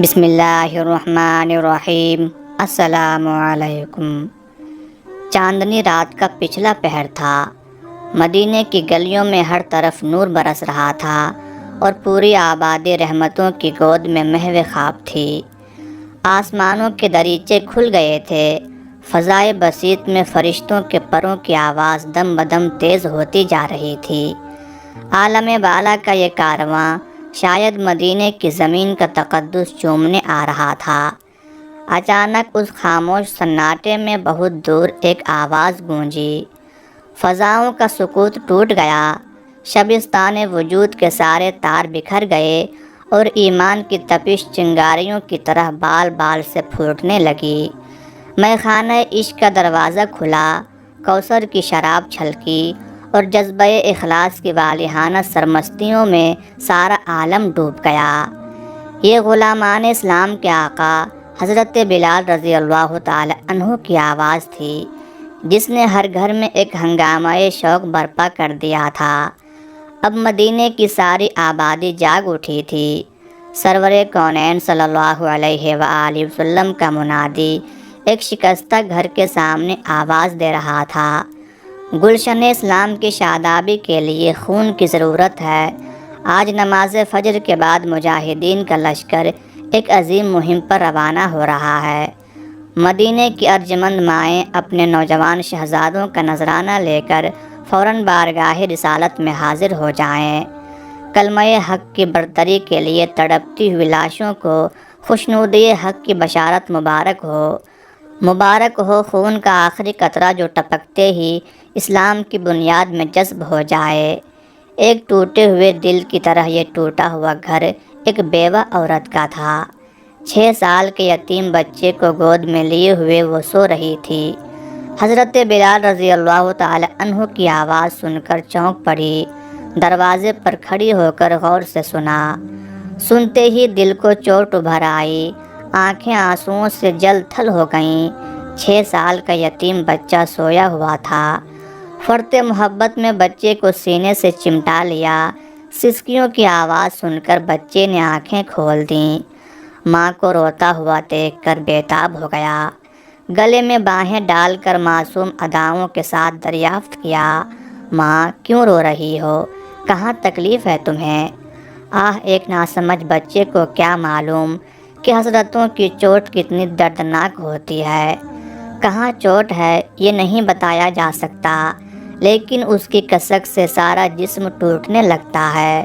بسم اللہ الرحمن الرحیم۔ السلام علیکم۔ چاندنی رات کا پچھلا پہر تھا۔ مدینے کی گلیوں میں ہر طرف نور برس رہا تھا اور پوری آبادی رحمتوں کی گود میں محو خواب تھی۔ آسمانوں کے دریچے کھل گئے تھے۔ فضائے بسیط میں فرشتوں کے پروں کی آواز دم بدم تیز ہوتی جا رہی تھی۔ عالم بالا کا یہ کارواں شاید مدینے کی زمین کا تقدس چومنے آ رہا تھا۔ اچانک اس خاموش سناٹے میں بہت دور ایک آواز گونجی۔ فضاؤں کا سکوت ٹوٹ گیا۔ شبستان وجود کے سارے تار بکھر گئے اور ایمان کی تپش چنگاریوں کی طرح بال بال سے پھوٹنے لگی۔ میخانہ عشق کا دروازہ کھلا، کوثر کی شراب چھلکی اور جذبہ اخلاص کی والہانہ سرمستیوں میں سارا عالم ڈوب گیا۔ یہ غلامان اسلام کے آقا حضرت بلال رضی اللہ تعالی عنہ کی آواز تھی، جس نے ہر گھر میں ایک ہنگامہ شوق برپا کر دیا تھا۔ اب مدینے کی ساری آبادی جاگ اٹھی تھی۔ سرور کونین صلی اللہ علیہ وآلہ وسلم کا منادی ایک شکستہ گھر کے سامنے آواز دے رہا تھا، گلشن اسلام کی شادابی کے لیے خون کی ضرورت ہے۔ آج نماز فجر کے بعد مجاہدین کا لشکر ایک عظیم مہم پر روانہ ہو رہا ہے۔ مدینے کی ارجمند مائیں اپنے نوجوان شہزادوں کا نذرانہ لے کر فوراً بارگاہ رسالت میں حاضر ہو جائیں۔ کلمہ حق کی برتری کے لیے تڑپتی ہوئی لاشوں کو خوشنودی حق کی بشارت مبارک ہو۔ مبارک ہو خون کا آخری قطرہ جو ٹپکتے ہی اسلام کی بنیاد میں جذب ہو جائے۔ ایک ٹوٹے ہوئے دل کی طرح یہ ٹوٹا ہوا گھر ایک بیوہ عورت کا تھا۔ 6 سال کے یتیم بچے کو گود میں لیے ہوئے وہ سو رہی تھی۔ حضرت بلال رضی اللہ تعالی عنہ کی آواز سن کر چونک پڑی۔ دروازے پر کھڑی ہو کر غور سے سنا۔ سنتے ہی دل کو چوٹ ابھر آئی، آنکھیں آنسوؤں سے جل تھل ہو گئیں۔ 6 سال کا یتیم بچہ سویا ہوا تھا۔ فرط محبت میں بچے کو سینے سے چمٹا لیا۔ سسکیوں کی آواز سن کر بچے نے آنکھیں کھول دیں۔ ماں کو روتا ہوا دیکھ کر بےتاب ہو گیا۔ گلے میں باہیں ڈال کر معصوم اداؤں کے ساتھ دریافت کیا، ماں کیوں رو رہی ہو؟ کہاں تکلیف ہے تمہیں؟ ایک ناسمجھ بچے کو کیا معلوم کہ حسرتوں کی چوٹ کتنی دردناک ہوتی ہے۔ کہاں چوٹ ہے یہ نہیں بتایا جا سکتا، لیکن اس کی کسک سے سارا جسم ٹوٹنے لگتا ہے۔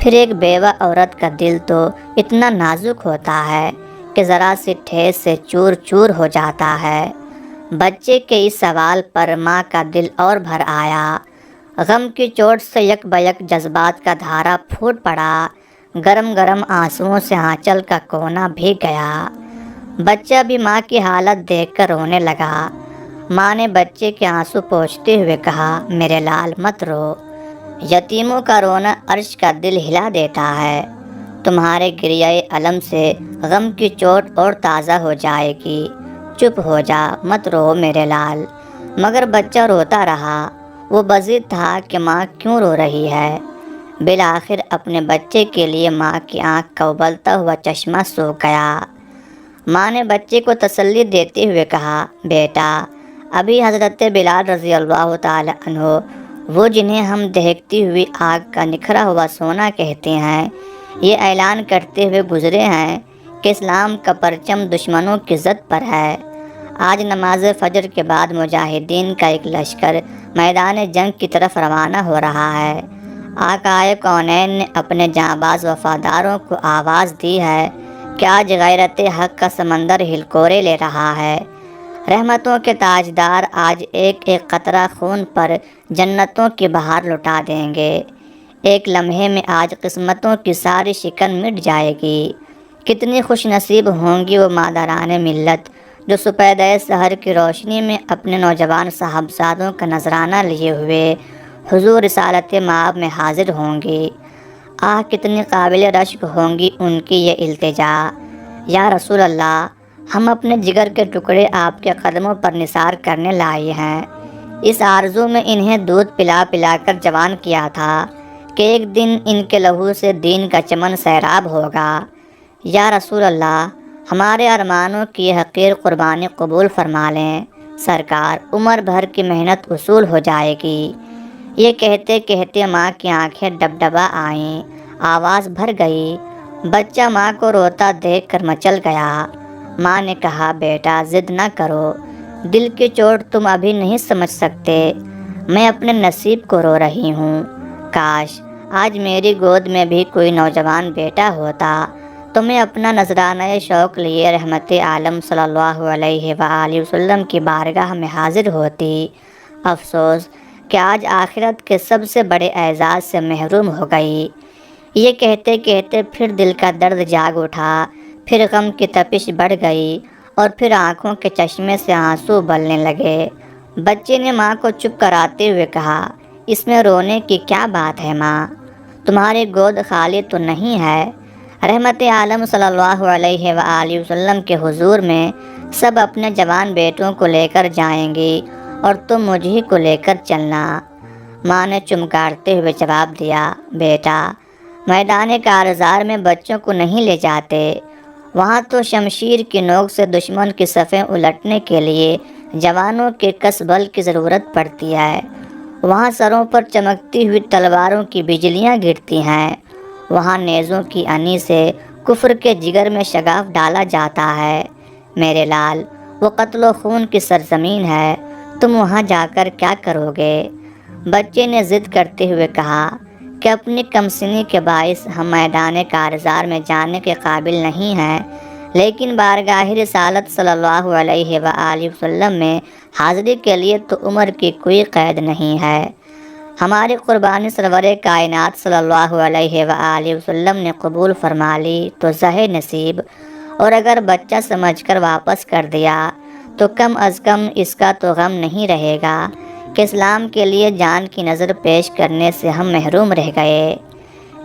پھر ایک بیوہ عورت کا دل تو اتنا نازک ہوتا ہے کہ ذرا سی ٹھیس سے چور چور ہو جاتا ہے۔ بچے کے اس سوال پر ماں کا دل اور بھر آیا۔ غم کی چوٹ سے یک بیک جذبات کا دھارا پھوٹ پڑا۔ گرم گرم آنسوؤں سے آنچل کا کونا بھیگ گیا۔ بچہ بھی ماں کی حالت دیکھ کر رونے لگا۔ ماں نے بچے کے آنسو پوچھتے ہوئے کہا، میرے لال مت رو، یتیموں کا رونا عرش کا دل ہلا دیتا ہے۔ تمہارے گریہ الم سے غم کی چوٹ اور تازہ ہو جائے گی۔ چپ ہو جا، مت رو میرے لال۔ مگر بچہ روتا رہا۔ وہ بضد تھا کہ ماں کیوں رو رہی ہے۔ بالآخر اپنے بچے کے لیے ماں کی آنکھ کا ابلتا ہوا چشمہ سوکھ گیا۔ ماں نے بچے کو تسلی دیتے ہوئے کہا، بیٹا، ابھی حضرت بلال رضی اللہ تعالی عنہ، وہ جنہیں ہم دہکتی ہوئی آگ کا نکھرا ہوا سونا کہتے ہیں، یہ اعلان کرتے ہوئے گزرے ہیں کہ اسلام کا پرچم دشمنوں کی زد پر ہے۔ آج نماز فجر کے بعد مجاہدین کا ایک لشکر میدان جنگ کی طرف روانہ ہو رہا ہے۔ آقائے کونین نے اپنے جانباز وفاداروں کو آواز دی ہے کہ آج غیرت حق کا سمندر ہلکورے لے رہا ہے۔ رحمتوں کے تاجدار آج ایک ایک قطرہ خون پر جنتوں کی بہار لٹا دیں گے۔ ایک لمحے میں آج قسمتوں کی ساری شکن مٹ جائے گی۔ کتنی خوش نصیب ہوں گی وہ مادران ملت جو سپیدہ سحر کی روشنی میں اپنے نوجوان صاحبزادوں کا نذرانہ لیے ہوئے حضور رسالت مآب میں حاضر ہوں گی۔ کتنی قابل رشک ہوں گی ان کی یہ التجا، یا رسول اللہ، ہم اپنے جگر کے ٹکڑے آپ کے قدموں پر نثار کرنے لائے ہیں۔ اس آرزو میں انہیں دودھ پلا پلا کر جوان کیا تھا کہ ایک دن ان کے لہو سے دین کا چمن سیراب ہوگا۔ یا رسول اللہ، ہمارے ارمانوں کی حقیر قربانی قبول فرما لیں، سرکار عمر بھر کی محنت وصول ہو جائے گی۔ یہ کہتے کہتے ماں کی آنکھیں ڈبڈبا آئیں، آواز بھر گئی۔ بچہ ماں کو روتا دیکھ کر مچل گیا۔ ماں نے کہا، بیٹا ضد نہ کرو، دل کی چوٹ تم ابھی نہیں سمجھ سکتے، میں اپنے نصیب کو رو رہی ہوں۔ کاش آج میری گود میں بھی کوئی نوجوان بیٹا ہوتا تو میں اپنا نذرانہ شوق لیے رحمت عالم صلی اللہ علیہ وآلہ وسلم کی بارگاہ میں حاضر ہوتی۔ افسوس کہ آج آخرت کے سب سے بڑے اعزاز سے محروم ہو گئی۔ یہ کہتے کہتے پھر دل کا درد جاگ اٹھا، پھر غم کی تپش بڑھ گئی، اور پھر آنکھوں کے چشمے سے آنسو ابلنے لگے۔ بچے نے ماں کو چپ کراتے ہوئے کہا، اس میں رونے کی کیا بات ہے ماں؟ تمہاری گود خالی تو نہیں ہے؟ رحمت عالم صلی اللہ علیہ وآلہ وسلم کے حضور میں سب اپنے جوان بیٹوں کو لے کر جائیں گی اور تم مجھے کو لے کر چلنا۔ ماں نے چمکارتے ہوئے جواب دیا، بیٹا میدان کارزار میں بچوں کو نہیں لے جاتے، وہاں تو شمشیر کی نوک سے دشمن کی صفیں الٹنے کے لیے جوانوں کے کس بل کی ضرورت پڑتی ہے، وہاں سروں پر چمکتی ہوئی تلواروں کی بجلیاں گرتی ہیں، وہاں نیزوں کی انی سے کفر کے جگر میں شگاف ڈالا جاتا ہے۔ میرے لال، وہ قتل و خون کی سرزمین ہے، تم وہاں جا کر کیا کرو گے؟ بچے نے ضد کرتے ہوئے کہا کہ اپنی کمسنی کے باعث ہم میدان کارزار میں جانے کے قابل نہیں ہیں، لیکن بارگاہ رسالت صلی اللہ علیہ وآلہ وسلم میں حاضری کے لیے تو عمر کی کوئی قید نہیں ہے۔ ہماری قربانی سرور کائنات صلی اللہ علیہ وآلہ وسلم نے قبول فرما لی تو زہ نصیب، اور اگر بچہ سمجھ کر واپس کر دیا تو کم از کم اس کا تو غم نہیں رہے گا کہ اسلام کے لیے جان کی نظر پیش کرنے سے ہم محروم رہ گئے۔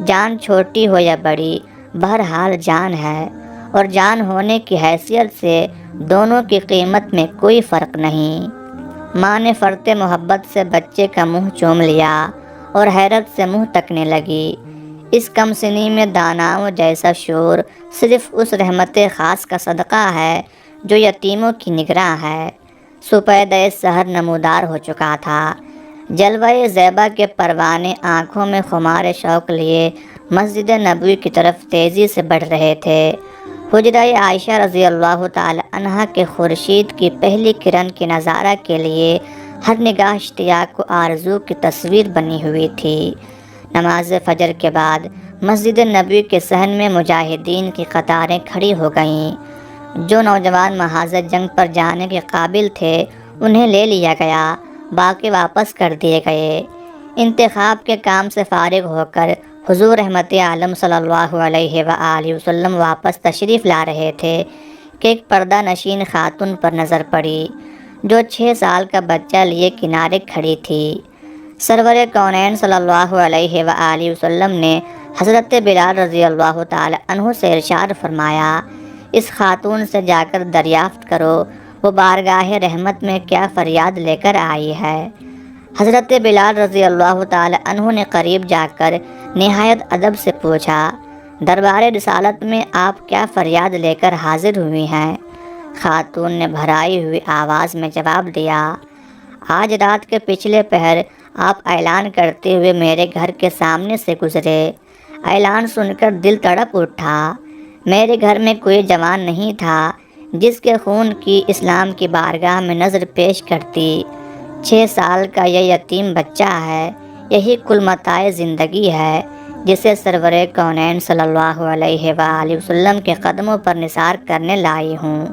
جان چھوٹی ہو یا بڑی، بہرحال جان ہے، اور جان ہونے کی حیثیت سے دونوں کی قیمت میں کوئی فرق نہیں۔ ماں نے فرط محبت سے بچے کا منہ چوم لیا اور حیرت سے منہ تکنے لگی۔ اس کم سنی میں داناؤں جیسا شور صرف اس رحمت خاص کا صدقہ ہے جو یتیموں کی نگراں ہے۔ سپیدہ سحر نمودار ہو چکا تھا، جلوہ زیبا کے پروانے آنکھوں میں خمار شوق لیے مسجد نبوی کی طرف تیزی سے بڑھ رہے تھے۔ حجرہ عائشہ رضی اللہ تعالی عنہا کے خورشید کی پہلی کرن کے نظارہ کے لیے ہر نگاہ اشتیاق و آرزو کی تصویر بنی ہوئی تھی۔ نماز فجر کے بعد مسجد نبوی کے صحن میں مجاہدین کی قطاریں کھڑی ہو گئیں۔ جو نوجوان محاذ جنگ پر جانے کے قابل تھے انہیں لے لیا گیا، باقی واپس کر دیے گئے۔ انتخاب کے کام سے فارغ ہو کر حضور رحمت عالم صلی اللہ علیہ وآلہ وسلم واپس تشریف لا رہے تھے کہ ایک پردہ نشین خاتون پر نظر پڑی جو 6 سال کا بچہ لیے کنارے کھڑی تھی۔ سرور کونین صلی اللہ علیہ وآلہ وسلم نے حضرت بلال رضی اللہ تعالی عنہ سے ارشاد فرمایا، اس خاتون سے جا کر دریافت کرو وہ بارگاہ رحمت میں کیا فریاد لے کر آئی ہے۔ حضرت بلال رضی اللہ تعالی عنہ نے قریب جا کر نہایت ادب سے پوچھا، دربار رسالت میں آپ کیا فریاد لے کر حاضر ہوئی ہیں؟ خاتون نے بھرائی ہوئی آواز میں جواب دیا، آج رات کے پچھلے پہر آپ اعلان کرتے ہوئے میرے گھر کے سامنے سے گزرے۔ اعلان سن کر دل تڑپ اٹھا۔ میرے گھر میں کوئی جوان نہیں تھا جس کے خون کی اسلام کی بارگاہ میں نظر پیش کرتی۔ 6 سال کا یہ یتیم بچہ ہے، یہی کل متاع زندگی ہے جسے سرور کونین صلی اللہ علیہ وآلہ وسلم کے قدموں پر نثار کرنے لائی ہوں۔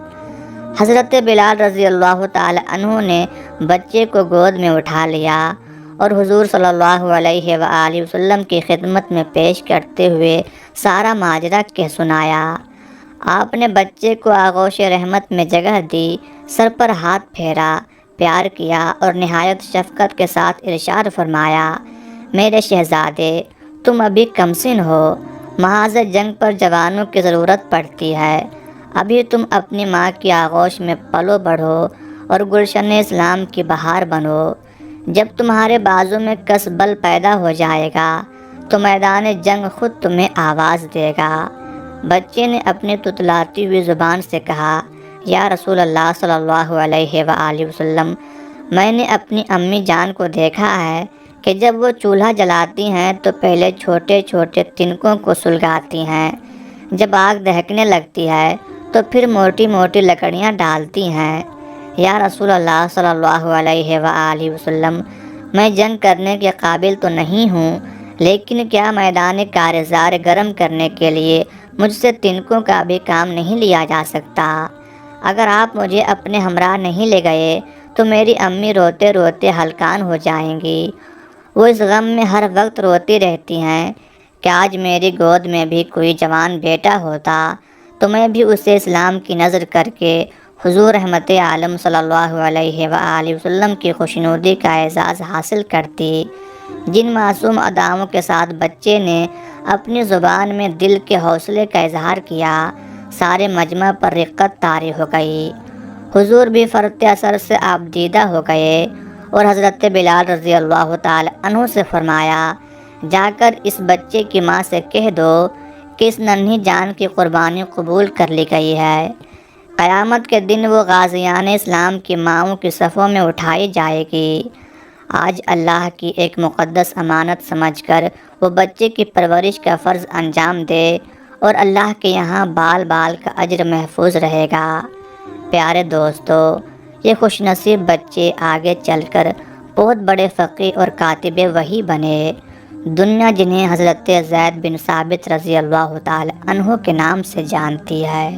حضرت بلال رضی اللہ تعالی عنہ نے بچے کو گود میں اٹھا لیا اور حضور صلی اللہ علیہ وآلہ وسلم کی خدمت میں پیش کرتے ہوئے سارا ماجرا کہہ سنایا۔ آپ نے بچے کو آغوش رحمت میں جگہ دی، سر پر ہاتھ پھیرا، پیار کیا اور نہایت شفقت کے ساتھ ارشاد فرمایا، میرے شہزادے تم ابھی کمسن ہو، محاذ جنگ پر جوانوں کی ضرورت پڑتی ہے، ابھی تم اپنی ماں کی آغوش میں پلو بڑھو اور گلشن اسلام کی بہار بنو۔ جب تمہارے بازو میں کس بل پیدا ہو جائے گا تو میدان جنگ خود تمہیں آواز دے گا۔ بچے نے اپنی تتلاتی ہوئی زبان سے کہا، یا رسول اللہ صلی اللہ علیہ وآلہ وسلم، میں نے اپنی امی جان کو دیکھا ہے کہ جب وہ چولہا جلاتی ہیں تو پہلے چھوٹے چھوٹے تنکوں کو سلگاتی ہیں، جب آگ دہکنے لگتی ہے تو پھر موٹی موٹی لکڑیاں ڈالتی ہیں۔ یا رسول اللہ صلی اللہ علیہ وآلہ وسلم، میں جنگ کرنے کے قابل تو نہیں ہوں، لیکن کیا میدان کارزار گرم کرنے کے لیے مجھ سے تنکوں کا بھی کام نہیں لیا جا سکتا؟ اگر آپ مجھے اپنے ہمراہ نہیں لے گئے تو میری امی روتے روتے ہلکان ہو جائیں گی۔ وہ اس غم میں ہر وقت روتی رہتی ہیں کہ آج میری گود میں بھی کوئی جوان بیٹا ہوتا تو میں بھی اسے اسلام کی نظر کر کے حضور رحمت عالم صلی اللہ علیہ وآلہ وسلم کی خوشنودی کا اعزاز حاصل کرتی۔ جن معصوم اداؤں کے ساتھ بچے نے اپنی زبان میں دل کے حوصلے کا اظہار کیا، سارے مجمع پر رقت طاری ہو گئی۔ حضور بھی فرط اثر سے آبدیدہ ہو گئے اور حضرت بلال رضی اللہ تعالی عنہ سے فرمایا، جا کر اس بچے کی ماں سے کہہ دو کہ اس ننھی جان کی قربانی قبول کر لی گئی ہے، قیامت کے دن وہ غازیان اسلام کی ماؤں کی صفوں میں اٹھائی جائے گی۔ آج اللہ کی ایک مقدس امانت سمجھ کر وہ بچے کی پرورش کا فرض انجام دے اور اللہ کے یہاں بال بال کا اجر محفوظ رہے گا۔ پیارے دوستو، یہ خوش نصیب بچے آگے چل کر بہت بڑے فقیہ اور کاتب وحی بنے۔ دنیا جنہیں حضرت زید بن ثابت رضی اللہ تعالی عنہ کے نام سے جانتی ہے۔